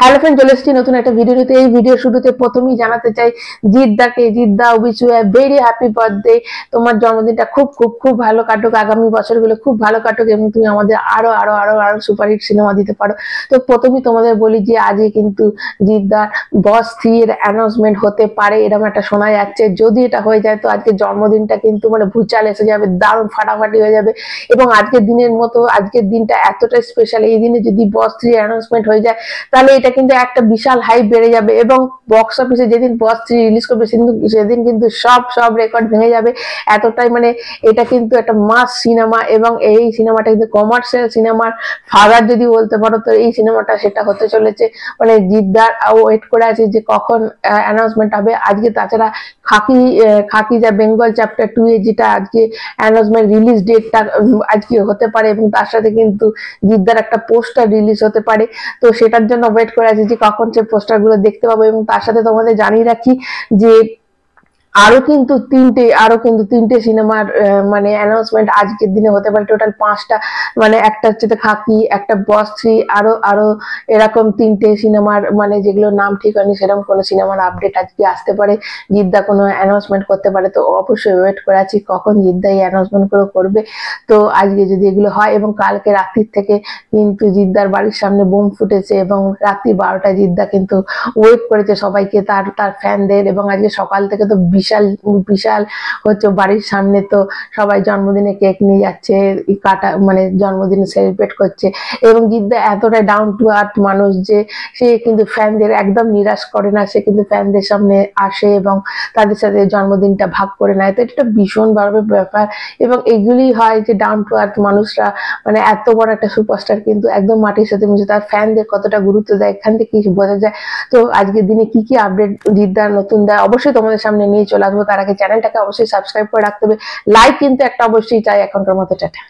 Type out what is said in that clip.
Hello friend, চলে এসেছি নতুন একটা ভিডিওতে। এই ভিডিও শুরুতে প্রথমেই জানাতে চাই জিদ্দা wish you a very happy birthday. তোমার জন্মদিনটা খুব খুব খুব ভালো কাটুক, আগামী বছরগুলো খুব ভালো কাটুক এবং তুমি আমাদের আরো আরো আরো আরো সুপারহিট সিনেমা দিতে পারো। তো প্রথমেই তোমাদের বলি যে আজকে কিন্তু জিদ্দার বস 3 এর অ্যানাউন্সমেন্ট হতে পারে, এরকম একটা শোনা যাচ্ছে। যদি এটা হয়ে যায় তো আজকে জন্মদিনটা কিন্তু মানে ভুচাল এসে যাবে, দারুণ ফাটাফাটি হয়ে যাবে। এবং আজকের দিনের মতো আজকের দিনটা এতটা স্পেশাল, এই দিনে যদি বস 3 অ্যানাউন্সমেন্ট হয়ে যায় তাহলে এটা কিন্তু একটা বিশাল হাইপ বেড়ে যাবে এবং বক্স অফিসে যেদিন বস 3 রিলিজ করবে সেদিন কিন্তু সব রেকর্ড ভেঙে যাবে। এতটাই মানে এটা কিন্তু একটা মাস সিনেমা এবং এই সিনেমাটা কিন্তু কমার্শিয়াল সিনেমার ফাদার যদি বলতে পারো। তো এই সিনেমাটা সেটা হতে চলেছে, মানে জিদ্দার ওয়েট করে আছে যে কখন অ্যানাউন্সমেন্ট হবে আজকে। তাছাড়া খাকি যা বেঙ্গল চ্যাপ্টার 2 এ যেটা আজকে অ্যানাউন্সমেন্ট রিলিজ ডেটটা আজকে হতে পারে এবং তার সাথে কিন্তু জিদ্দার একটা পোস্টার রিলিজ হতে পারে। তো সেটার জন্য ওয়েট করে আছি যে কখন সে পোস্টার গুলো দেখতে পাবো। এবং তার সাথে তোমাদের জানিয়ে রাখি যে আরো কিন্তু তিনটে সিনেমার মানে অ্যানাউন্সমেন্ট আজকের দিনে হতে পারে। টোটাল 5টা, মানে একটা হচ্ছে খাকি, একটা বস 3, আরো এরকম 3টে সিনেমার, মানে যেগুলো নাম ঠিক হয়নি সেরকম কোনো সিনেমার আপডেট আজকে আসতে পারে। জিদ্দা কোনো অ্যানাউন্সমেন্ট করতে পারে, তো অবশ্যই ওয়েট করে আছি কখন জিদ্দা এই অ্যানাউন্সমেন্ট গুলো করবে। তো আজকে যদি এগুলো হয়, এবং কালকে রাত্রির থেকে কিন্তু জিদ্দার বাড়ির সামনে বোম ফুটেছে এবং রাত্রি 12টায় জিদ্দা কিন্তু ওয়েট করেছে সবাইকে, তার ফ্যানদের। এবং আজকে সকাল থেকে তো বিশাল বিশাল হচ্ছে বাড়ির সামনে, তো সবাই জন্মদিনে কেক নিয়ে যাচ্ছে, কাটা মানে জন্মদিন সেলিব্রেট করছে। এবং জিদ্দা এতটাই ডাউন টু আর্থ মানুষ যে সে কিন্তু ফ্যানদের একদম নিরাশ করে না, সে কিন্তু ফ্যানদের সামনে আসে এবং তাদের সাথে জন্মদিনটা ভাগ করে নেয়। তো এটা ভীষণ বড় ব্যাপার এবং এগুলি হয় যে ডাউন টু আর্থ মানুষরা, মানে এত বড় একটা সুপারস্টার কিন্তু একদম মাটির সাথে মিশে তার ফ্যানদের কতটা গুরুত্ব দেয়, এখান থেকে বোঝা যায়। তো আজকের দিনে কি কি আপডেট জিদ্দার নতুন দেয় অবশ্যই তোমাদের সামনে নিয়ে চলে আসবো। তার আগে চ্যানেলটাকে অবশ্যই সাবস্ক্রাইব করে রাখতে হবে, লাইক কিন্তু একটা অবশ্যই চাই। এখনকার মতো টাটা।